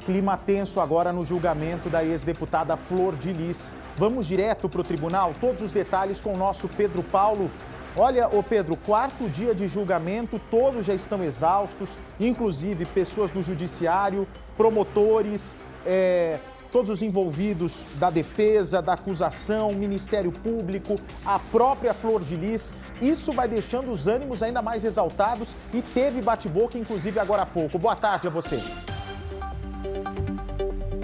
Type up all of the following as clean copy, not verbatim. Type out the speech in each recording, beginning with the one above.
Clima tenso agora no julgamento da ex-deputada Flor de Lis. Vamos direto para o tribunal? Todos os detalhes com o nosso Pedro Paulo. Olha, ô Pedro, quarto dia de julgamento, todos já estão exaustos, inclusive pessoas do judiciário, promotores, todos os envolvidos da defesa, da acusação, Ministério Público, a própria Flor de Lis. Isso vai deixando os ânimos ainda mais exaltados e teve bate-boca, inclusive, agora há pouco. Boa tarde a você.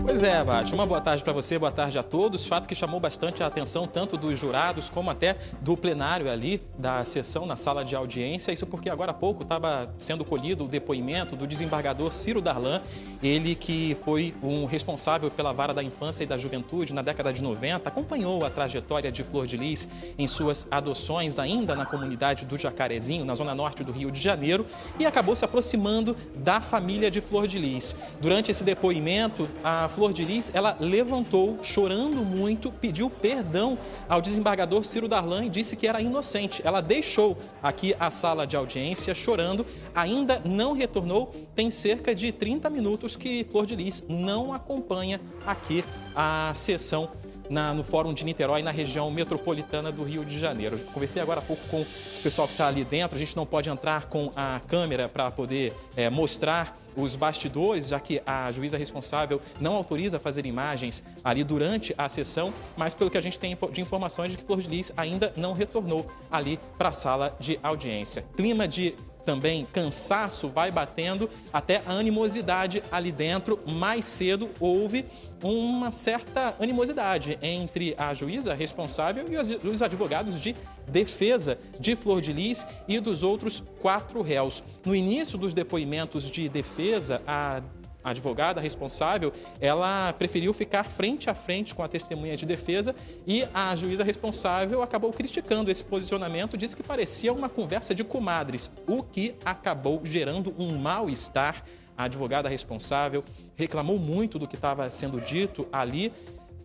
Pois é, Bate. Uma boa tarde para você, boa tarde a todos. Fato que chamou bastante a atenção tanto dos jurados como até do plenário ali da sessão na sala de audiência. Isso porque agora há pouco estava sendo colhido o depoimento do desembargador Ciro Darlan, ele que foi um responsável pela vara da infância e da juventude na década de 90, acompanhou a trajetória de Flor de Lis em suas adoções ainda na comunidade do Jacarezinho, na zona norte do Rio de Janeiro, e acabou se aproximando da família de Flor de Lis. Durante esse depoimento, a Flor de Lis, ela levantou, chorando muito, pediu perdão ao desembargador Ciro Darlan e disse que era inocente. Ela deixou aqui a sala de audiência chorando, ainda não retornou. Tem cerca de 30 minutos que Flor de Lis não acompanha aqui a sessão no Fórum de Niterói, na região metropolitana do Rio de Janeiro. Conversei agora há pouco com o pessoal que está ali dentro. A gente não pode entrar com a câmera para poder mostrar os bastidores, já que a juíza responsável não autoriza fazer imagens ali durante a sessão, mas pelo que a gente tem de informações de que Flor de Lis ainda não retornou ali para a sala de audiência. Clima de também cansaço vai batendo, até a animosidade ali dentro. Mais cedo houve uma certa animosidade entre a juíza responsável e os advogados de defesa de Flor de Lis e dos outros 4 réus. No início dos depoimentos de defesa, a advogada responsável, ela preferiu ficar frente a frente com a testemunha de defesa e a juíza responsável acabou criticando esse posicionamento, disse que parecia uma conversa de comadres, o que acabou gerando um mal-estar. A advogada responsável reclamou muito do que estava sendo dito ali.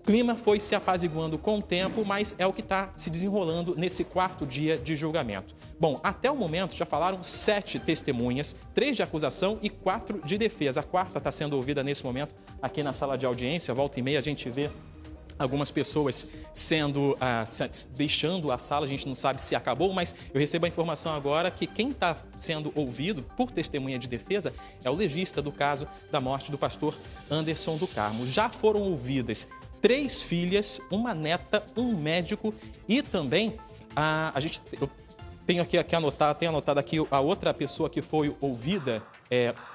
O clima foi se apaziguando com o tempo, mas é o que está se desenrolando nesse quarto dia de julgamento. Bom, até o momento já falaram 7 testemunhas, 3 de acusação e 4 de defesa. A quarta está sendo ouvida nesse momento aqui na sala de audiência. Volta e meia a gente vê algumas pessoas deixando a sala, a gente não sabe se acabou, mas eu recebo a informação agora que quem está sendo ouvido por testemunha de defesa é o legista do caso da morte do pastor Anderson do Carmo. Já foram ouvidas 3 filhas, uma neta, um médico e também eu tenho aqui anotado aqui a outra pessoa que foi ouvida,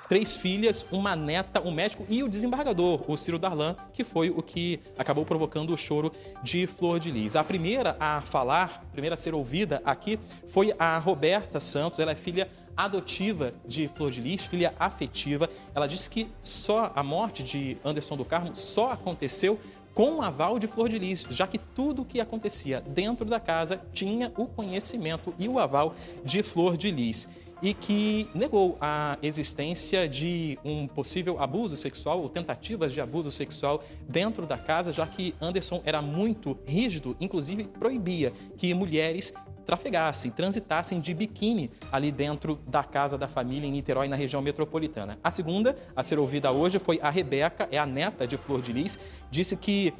3 filhas, uma neta, um médico e o desembargador, o Ciro Darlan, que foi o que acabou provocando o choro de Flor de Lis. A primeira a falar, a primeira a ser ouvida aqui foi a Roberta Santos, ela é filha adotiva de Flor de Lis, filha afetiva. Ela disse que só a morte de Anderson do Carmo só aconteceu com o aval de Flor de Lis, já que tudo o que acontecia dentro da casa tinha o conhecimento e o aval de Flor de Lis, e que negou a existência de um possível abuso sexual ou tentativas de abuso sexual dentro da casa, já que Anderson era muito rígido, inclusive proibia que mulheres trafegassem, transitassem de biquíni ali dentro da casa da família em Niterói, na região metropolitana. A segunda a ser ouvida hoje foi a Rebeca, é a neta de Flor de Lis, disse que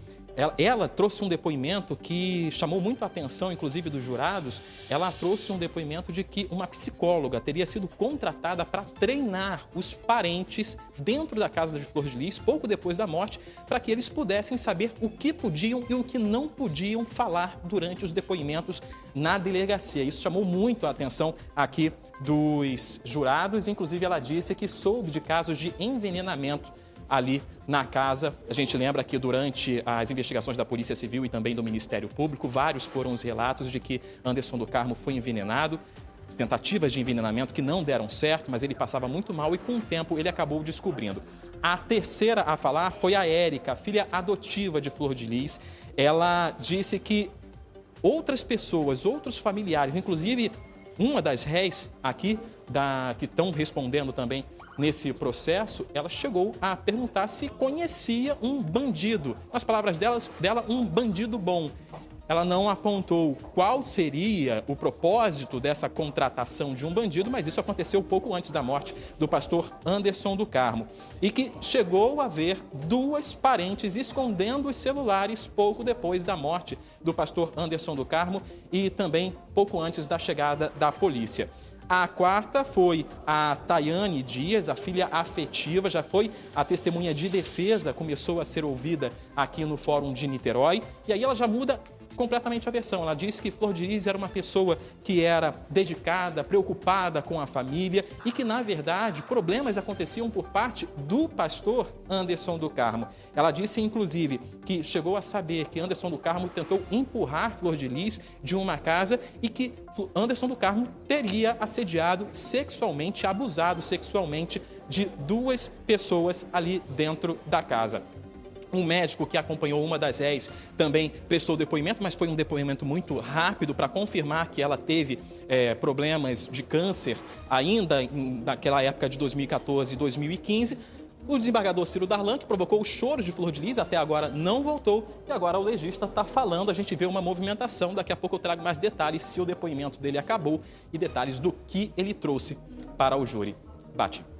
ela trouxe um depoimento que chamou muito a atenção, inclusive dos jurados. Ela trouxe um depoimento de que uma psicóloga teria sido contratada para treinar os parentes dentro da casa de Flor de Lis, pouco depois da morte, para que eles pudessem saber o que podiam e o que não podiam falar durante os depoimentos na delegacia. Isso chamou muito a atenção aqui dos jurados. Inclusive, ela disse que soube de casos de envenenamento ali na casa. A gente lembra que durante as investigações da Polícia Civil e também do Ministério Público, vários foram os relatos de que Anderson do Carmo foi envenenado, tentativas de envenenamento que não deram certo, mas ele passava muito mal e com o tempo ele acabou descobrindo. A terceira a falar foi a Érica, filha adotiva de Flor de Lis. Ela disse que outras pessoas, outros familiares, inclusive uma das réis aqui, que estão respondendo também nesse processo, ela chegou a perguntar se conhecia um bandido. Nas palavras dela, um bandido bom. ela não apontou qual seria o propósito dessa contratação de um bandido, mas isso aconteceu pouco antes da morte do pastor Anderson do Carmo. E que chegou a haver duas parentes escondendo os celulares pouco depois da morte do pastor Anderson do Carmo e também pouco antes da chegada da polícia. A quarta foi a Tayane Dias, a filha afetiva, já foi a testemunha de defesa, começou a ser ouvida aqui no Fórum de Niterói. E aí ela já muda completamente a versão. Ela diz que Flor de Lis era uma pessoa que era dedicada, preocupada com a família e que, na verdade, problemas aconteciam por parte do pastor Anderson do Carmo. Ela disse, inclusive, que chegou a saber que Anderson do Carmo tentou empurrar Flor de Lis de uma casa e que Anderson do Carmo teria assediado sexualmente, abusado sexualmente de duas pessoas ali dentro da casa. Um médico que acompanhou uma das réis também prestou depoimento, mas foi um depoimento muito rápido para confirmar que ela teve problemas de câncer ainda naquela época de 2014 e 2015. O desembargador Ciro Darlan, que provocou os choros de Flor de Lis, até agora não voltou. E agora o legista está falando, a gente vê uma movimentação. Daqui a pouco eu trago mais detalhes se o depoimento dele acabou e detalhes do que ele trouxe para o júri. Bate.